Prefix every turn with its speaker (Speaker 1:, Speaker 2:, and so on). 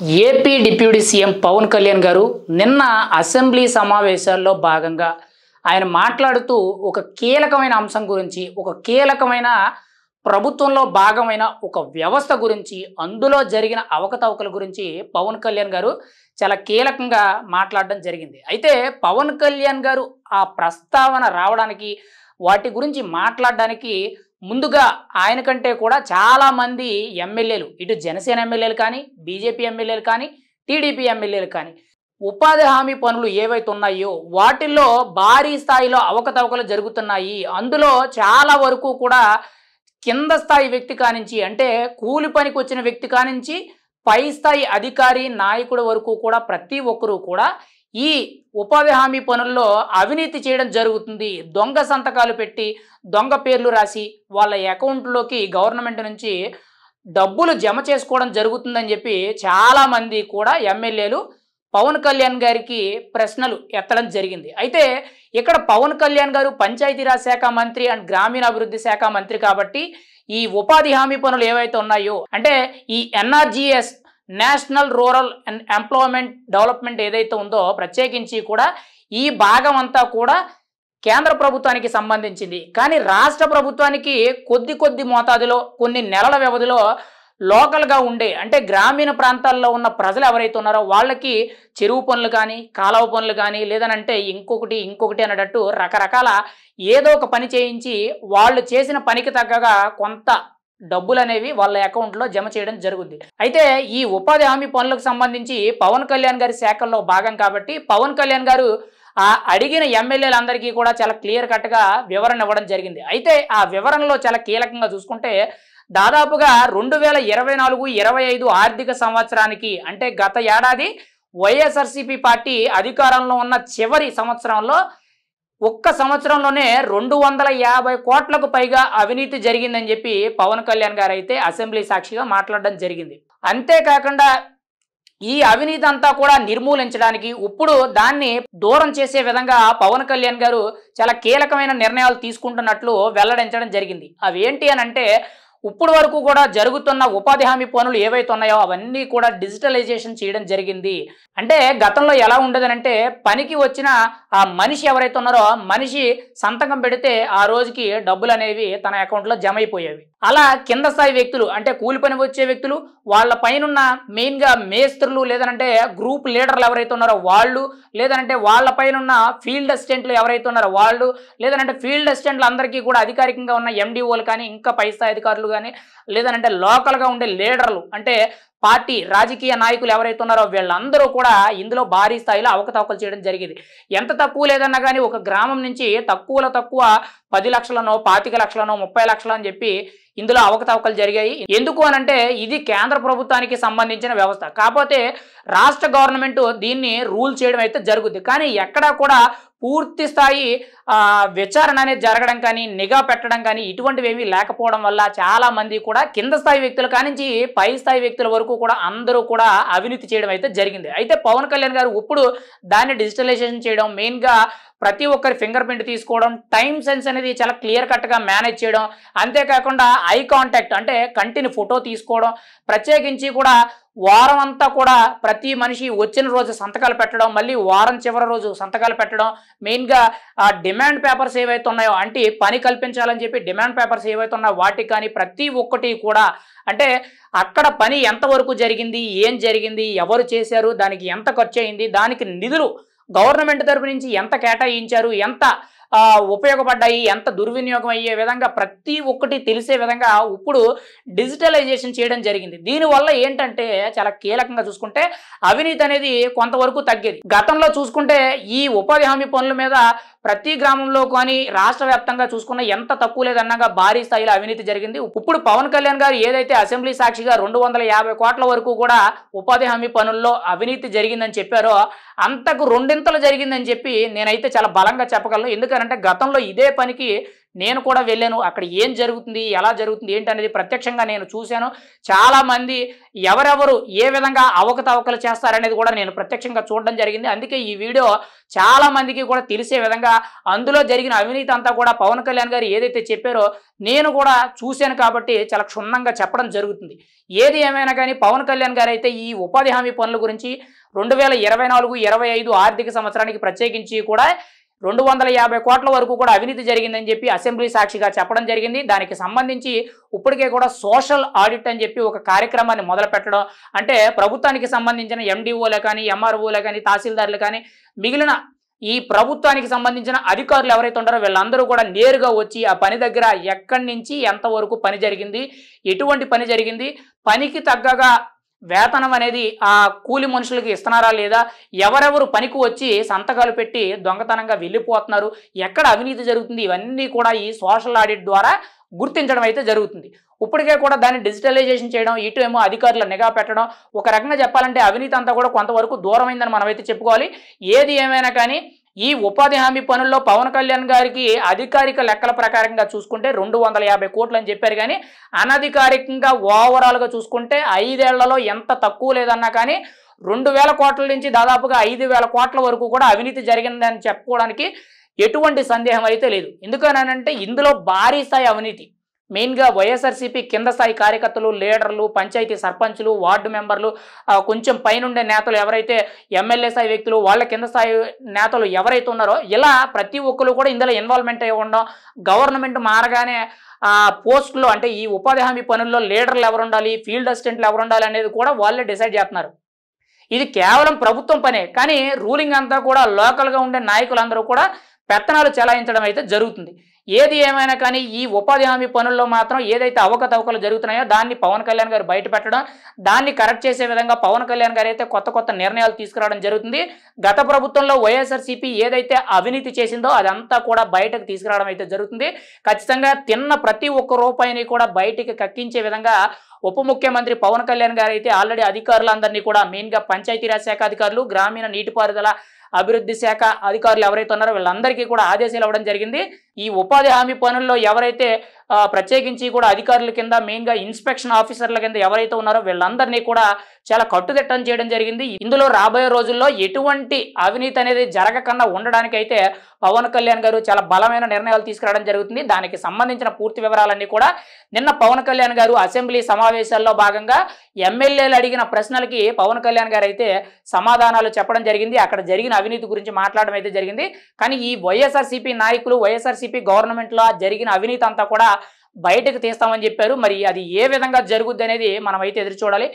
Speaker 1: AP deputy CM Pawan Kalyan గారు నిన్న assembly సమావేశాల్లో భాగంగా ఆయన మాట్లాడుతూ ఒక కీలకమైన అంశం గురించి, ఒక కీలకమైన ప్రభుత్వంలో భాగమైన ఒక వ్యవస్థ గురించి, అందులో జరిగిన అవకతవకల గురించి పవన్ కళ్యాణ్ గారు చాలా కీలకంగా మాట్లాడడం జరిగింది. అయితే పవన్ కళ్యాణ్ గారు ఆ ప్రస్తావన రావడానికి, వాటి గురించి మాట్లాడడానికి ముందుగా ఆయన కంటే కూడా చాలామంది ఎమ్మెల్యేలు, ఇటు జనసేన ఎమ్మెల్యేలు కానీ, బీజేపీ ఎమ్మెల్యేలు కానీ, టీడీపీ ఎమ్మెల్యేలు కానీ ఉపాధి హామీ పనులు ఏవైతే ఉన్నాయో వాటిల్లో భారీ స్థాయిలో అవకతవకలు జరుగుతున్నాయి. అందులో చాలా వరకు కూడా కింద స్థాయి వ్యక్తి కానించి, అంటే కూలి పనికి వచ్చిన వ్యక్తి కానించి పై స్థాయి అధికారి నాయకుడి వరకు కూడా ప్రతి ఒక్కరూ కూడా ఈ ఉపాధి హామీ పనుల్లో అవినీతి చేయడం జరుగుతుంది. దొంగ సంతకాలు పెట్టి, దొంగ పేర్లు రాసి వాళ్ళ అకౌంట్లోకి గవర్నమెంట్ నుంచి డబ్బులు జమ చేసుకోవడం జరుగుతుందని చెప్పి చాలామంది కూడా ఎమ్మెల్యేలు పవన్ కళ్యాణ్ గారికి ప్రశ్నలు ఎత్తడం జరిగింది. అయితే ఇక్కడ పవన్ కళ్యాణ్ గారు పంచాయతీరాజ్ శాఖ మంత్రి అండ్ గ్రామీణాభివృద్ధి శాఖ మంత్రి కాబట్టి ఈ ఉపాధి హామీ పనులు ఏవైతే ఉన్నాయో, అంటే ఈ NREGS national rural and employment development ఏదైతే ఉందో ప్రత్యేకించి కూడా ఈ భాగం అంతా కూడా కేంద్ర ప్రభుత్వానికి సంబంధించింది. కానీ రాష్ట్ర ప్రభుత్వానికి కొద్ది మోతాదులో కొన్ని నెలల వ్యవధిలో లోకల్గా ఉండే, అంటే గ్రామీణ ప్రాంతాల్లో ఉన్న ప్రజలు ఎవరైతే ఉన్నారో వాళ్ళకి చెరువు పనులు కానీ, కాలువ పనులు కానీ, లేదనంటే ఇంకొకటి అనేటట్టు రకరకాల ఏదో ఒక పని చేయించి వాళ్ళు చేసిన పనికి తగ్గగా కొంత డబ్బులు అనేవి వాళ్ళ అకౌంట్లో జమ చేయడం జరుగుద్ది. అయితే ఈ ఉపాధి హామీ పనులకు సంబంధించి పవన్ కళ్యాణ్ గారి శాఖల్లో భాగం కాబట్టి పవన్ కళ్యాణ్ గారు ఆ అడిగిన ఎమ్మెల్యేలందరికీ కూడా చాలా క్లియర్ కట్గా వివరణ ఇవ్వడం జరిగింది. అయితే ఆ వివరణలో చాలా కీలకంగా చూసుకుంటే దాదాపుగా 2024-25 ఆర్థిక సంవత్సరానికి, అంటే గత ఏడాది వైఎస్ఆర్సీపీ పార్టీ అధికారంలో ఉన్న చివరి సంవత్సరంలో ఒక్క సంవత్సరంలోనే 250 కోట్లకు పైగా అవినీతి జరిగిందని చెప్పి పవన్ కళ్యాణ్ గారు అయితే అసెంబ్లీ సాక్షిగా మాట్లాడడం జరిగింది. అంతేకాకుండా ఈ అవినీతి అంతా కూడా నిర్మూలించడానికి, ఇప్పుడు దాన్ని దూరం చేసే విధంగా పవన్ కళ్యాణ్ గారు చాలా కీలకమైన నిర్ణయాలు తీసుకుంటున్నట్లు వెల్లడించడం జరిగింది. అవి ఏంటి అని అంటే, ఇప్పుడు వరకు కూడా జరుగుతున్న ఉపాధి హామీ పనులు ఏవైతే ఉన్నాయో అవన్నీ కూడా డిజిటలైజేషన్ చేయడం జరిగింది. అంటే గతంలో ఎలా ఉండదనంటే, పనికి వచ్చిన ఆ మనిషి ఎవరైతే ఉన్నారో మనిషి సంతకం పెడితే ఆ రోజుకి డబ్బులు అనేవి తన అకౌంట్లో జమ అయిపోయేవి. అలా కింద స్థాయి వ్యక్తులు, అంటే కూలి పని వచ్చే వ్యక్తులు, వాళ్ళ పైన మెయిన్గా మేస్త్రులు, లేదనంటే గ్రూప్ లీడర్లు ఎవరైతే ఉన్నారో వాళ్ళు, లేదనంటే వాళ్ళ పైన ఫీల్డ్ అసిస్టెంట్లు ఎవరైతే ఉన్నారో వాళ్ళు, లేదనంటే ఫీల్డ్ అసిస్టెంట్లు అందరికీ కూడా అధికారికంగా ఉన్న ఎండిఓలు కానీ, ఇంకా పై స్థాయి అధికారులు కానీ, లేదనంటే లోకల్గా ఉండే లీడర్లు, అంటే పార్టీ రాజకీయ నాయకులు ఎవరైతే ఉన్నారో వీళ్ళందరూ కూడా ఇందులో భారీ స్థాయిలో అవకతవకలు చేయడం జరిగింది. ఎంత తక్కువ లేదన్నా కానీ ఒక గ్రామం నుంచి తక్కువ 10 లక్షలనో, 25 లక్షలనో, 30 లక్షలు అని చెప్పి ఇందులో అవకతవకలు జరిగాయి. ఎందుకు అనంటే ఇది కేంద్ర ప్రభుత్వానికి సంబంధించిన వ్యవస్థ. కాకపోతే రాష్ట్ర గవర్నమెంట్ దీన్ని రూల్ చేయడం అయితే జరుగుద్ది. కానీ ఎక్కడా కూడా పూర్తి స్థాయి విచారణ అనేది జరగడం కానీ, నిఘా పెట్టడం కానీ ఇటువంటివి ఏమీ లేకపోవడం వల్ల చాలా మంది కూడా కింద స్థాయి వ్యక్తుల కానించి పై స్థాయి వ్యక్తుల వరకు కూడా అందరూ కూడా అవినీతి చేయడం అయితే జరిగింది. అయితే పవన్ కళ్యాణ్ గారు ఇప్పుడు దాన్ని డిజిటలైజేషన్ చేయడం, మెయిన్గా ప్రతి ఒక్కరి ఫింగర్ ప్రింట్ తీసుకోవడం, టైం సెన్స్ అనేది చాలా క్లియర్ కట్గా మేనేజ్ చేయడం, అంతేకాకుండా ఐ కాంటాక్ట్, అంటే కంటిని ఫోటో తీసుకోవడం, ప్రత్యేకించి కూడా వారం అంతా కూడా ప్రతి మనిషి వచ్చిన రోజు సంతకాలు పెట్టడం, మళ్ళీ వారం చివరి రోజు సంతకాలు పెట్టడం, మెయిన్గా ఆ డిమాండ్ పేపర్స్ ఏవైతే ఉన్నాయో, అంటే పని కల్పించాలని చెప్పి డిమాండ్ పేపర్స్ ఏవైతే ఉన్నాయో వాటికి కానీ ప్రతి ఒక్కటి కూడా, అంటే అక్కడ పని ఎంతవరకు జరిగింది, ఏం జరిగింది, ఎవరు చేశారు, దానికి ఎంత ఖర్చు అయింది, దానికి నిధులు గవర్నమెంట్ తరపు నుంచి ఎంత కేటాయించారు, ఎంత ఉపయోగపడ్డాయి, ఎంత దుర్వినియోగం అయ్యే విధంగా ప్రతి ఒక్కటి తెలిసే విధంగా ఇప్పుడు డిజిటలైజేషన్ చేయడం జరిగింది. దీనివల్ల ఏంటంటే చాలా కీలకంగా చూసుకుంటే అవినీతి అనేది కొంతవరకు తగ్గేది. గతంలో చూసుకుంటే ఈ ఉపాధి హామీ పనుల మీద ప్రతి గ్రామంలో కానీ రాష్ట్ర వ్యాప్తంగా చూసుకున్న ఎంత తక్కువ లేదన్నాగా భారీ స్థాయిలో అవినీతి జరిగింది. ఇప్పుడు పవన్ కళ్యాణ్ గారు ఏదైతే అసెంబ్లీ సాక్షిగా 250 కోట్ల వరకు కూడా ఉపాధి హామీ పనుల్లో అవినీతి జరిగిందని చెప్పారో అంతకు రెండింతలు జరిగిందని చెప్పి నేనైతే చాలా బలంగా చెప్పగలను. ఎందుకంటే గతంలో ఇదే పనికి నేను కూడా వెళ్ళాను. అక్కడ ఏం జరుగుతుంది, ఎలా జరుగుతుంది, ఏంటనేది ప్రత్యక్షంగా నేను చూశాను. చాలామంది ఎవరెవరు ఏ విధంగా అవకతవకలు చేస్తారనేది కూడా నేను ప్రత్యక్షంగా చూడడం జరిగింది. అందుకే ఈ వీడియో చాలా మందికి కూడా తెలిసే విధంగా అందులో జరిగిన అవినీతి అంతా కూడా పవన్ కళ్యాణ్ గారు ఏదైతే చెప్పారో నేను కూడా చూశాను కాబట్టి చాలా క్షుణ్ణంగా చెప్పడం జరుగుతుంది. ఏది ఏమైనా కానీ పవన్ కళ్యాణ్ గారు అయితే ఈ ఉపాధి హామీ పనుల గురించి 2024-25 ఆర్థిక సంవత్సరానికి ప్రత్యేకించి కూడా 250 కోట్ల వరకు కూడా అవినీతి జరిగిందని చెప్పి అసెంబ్లీ సాక్షిగా చెప్పడం జరిగింది. దానికి సంబంధించి ఇప్పటికే కూడా సోషల్ ఆడిట్ అని చెప్పి ఒక కార్యక్రమాన్ని మొదలు పెట్టడం, అంటే ప్రభుత్వానికి సంబంధించిన ఎండిఓలే కానీ, ఎంఆర్ఓలే కానీ, తహసీల్దార్లు కానీ, మిగిలిన ఈ ప్రభుత్వానికి సంబంధించిన అధికారులు ఎవరైతే ఉంటారో వీళ్ళందరూ కూడా నేరుగా వచ్చి ఆ పని దగ్గర ఎక్కడి నుంచి ఎంతవరకు పని జరిగింది, ఎటువంటి పని జరిగింది, పనికి తగ్గగా వేతనం అనేది ఆ కూలి మనుషులకి ఇస్తున్నారా లేదా, ఎవరెవరు పనికి వచ్చి సంతకాలు పెట్టి దొంగతనంగా వెళ్ళిపోతున్నారు, ఎక్కడ అవినీతి జరుగుతుంది, ఇవన్నీ కూడా ఈ సోషల్ ఆడిట్ ద్వారా గుర్తించడం అయితే జరుగుతుంది. ఇప్పటికే కూడా దాన్ని డిజిటలైజేషన్ చేయడం, ఇటు ఏమో అధికారుల నిఘా పెట్టడం, ఒక రకంగా చెప్పాలంటే అవినీతి అంతా కూడా కొంతవరకు దూరమైందని మనమైతే చెప్పుకోవాలి. ఏది ఏమైనా కానీ ఈ ఉపాధి హామీ పనుల్లో పవన్ కళ్యాణ్ గారికి అధికారిక లెక్కల ప్రకారంగా చూసుకుంటే 250 కోట్లు అని చెప్పారు. కానీ అనధికారికంగా ఓవరాల్గా చూసుకుంటే 5 ఏళ్లలో ఎంత తక్కువ లేదన్నా కానీ 2000 కోట్ల నుంచి దాదాపుగా 5000 కోట్ల వరకు కూడా అవినీతి జరిగిందని చెప్పుకోవడానికి ఎటువంటి సందేహం అయితే లేదు. ఎందుకనంటే ఇందులో భారీ స్థాయి అవినీతి మెయిన్గా వైఎస్ఆర్సీపీ కింద స్థాయి కార్యకర్తలు, లీడర్లు, పంచాయతీ సర్పంచులు, వార్డు మెంబర్లు, కొంచెం పైనుండే నేతలు ఎవరైతే ఎమ్మెల్యే స్థాయి వ్యక్తులు, వాళ్ళ కింద స్థాయి నేతలు ఎవరైతే ఉన్నారో ఇలా ప్రతి ఒక్కరు కూడా ఇందులో ఇన్వాల్వ్మెంట్ అయి ఉండడం, గవర్నమెంట్ మారగానే పోస్టులు అంటే ఈ ఉపాధి హామీ పనుల్లో లీడర్లు ఎవరు ఉండాలి, ఫీల్డ్ అసిస్టెంట్లు ఎవరు ఉండాలి అనేది కూడా వాళ్ళే డిసైడ్ చేస్తున్నారు. ఇది కేవలం ప్రభుత్వం పనే, కానీ రూలింగ్ అంతా కూడా లోకల్గా ఉండే నాయకులందరూ కూడా పెత్తనాలు చెలాయించడం అయితే జరుగుతుంది. ఏది ఏమైనా కానీ ఈ ఉపాధి హామీ పనుల్లో మాత్రం ఏదైతే అవకతవకలు జరుగుతున్నాయో దాన్ని పవన్ కళ్యాణ్ గారు బయట పెట్టడం, దాన్ని కరెక్ట్ చేసే విధంగా పవన్ కళ్యాణ్ గారు అయితే కొత్త కొత్త నిర్ణయాలు తీసుకురావడం జరుగుతుంది. గత ప్రభుత్వంలో వైఎస్ఆర్సీపీ ఏదైతే అవినీతి చేసిందో అదంతా కూడా బయటకు తీసుకురావడం అయితే జరుగుతుంది. ఖచ్చితంగా తిన్న ప్రతి ఒక్క రూపాయిని కూడా బయటికి కక్కించే విధంగా ఉప ముఖ్యమంత్రి పవన్ కళ్యాణ్ గారు అయితే ఆల్రెడీ అధికారులందరినీ కూడా మెయిన్గా పంచాయతీరాజ్ శాఖ అధికారులు, గ్రామీణ నీటిపారుదల అభివృద్ధి శాఖ అధికారులు ఎవరైతే ఉన్నారో వీళ్ళందరికీ కూడా ఆదేశాలు ఇవ్వడం జరిగింది. ఈ ఉపాధి హామీ పనుల్లో ఎవరైతే ప్రత్యేకించి కూడా అధికారుల కింద మెయిన్గా ఇన్స్పెక్షన్ ఆఫీసర్ల కింద ఎవరైతే ఉన్నారో వీళ్ళందరినీ కూడా చాలా కట్టుదిట్టం చేయడం జరిగింది. ఇందులో రాబోయే రోజుల్లో ఎటువంటి అవినీతి అనేది జరగకుండా ఉండడానికైతే పవన్ కళ్యాణ్ గారు చాలా బలమైన నిర్ణయాలు తీసుకురావడం జరుగుతుంది. దానికి సంబంధించిన పూర్తి వివరాలన్నీ కూడా నిన్న పవన్ కళ్యాణ్ గారు అసెంబ్లీ సమావేశాల్లో భాగంగా ఎమ్మెల్యేలు అడిగిన ప్రశ్నలకి పవన్ కళ్యాణ్ గారు అయితే సమాధానాలు చెప్పడం జరిగింది. అక్కడ జరిగిన అవినీతి గురించి మాట్లాడడం అయితే జరిగింది. కానీ ఈ వైఎస్ఆర్సీపీ నాయకులు, వైఎస్ఆర్సీపీ గవర్నమెంట్లో జరిగిన అవినీతి అంతా కూడా బయటకు తీస్తామని చెప్పారు. మరి అది ఏ విధంగా జరుగుద్ది అనేది మనం అయితే ఎదురు చూడాలి.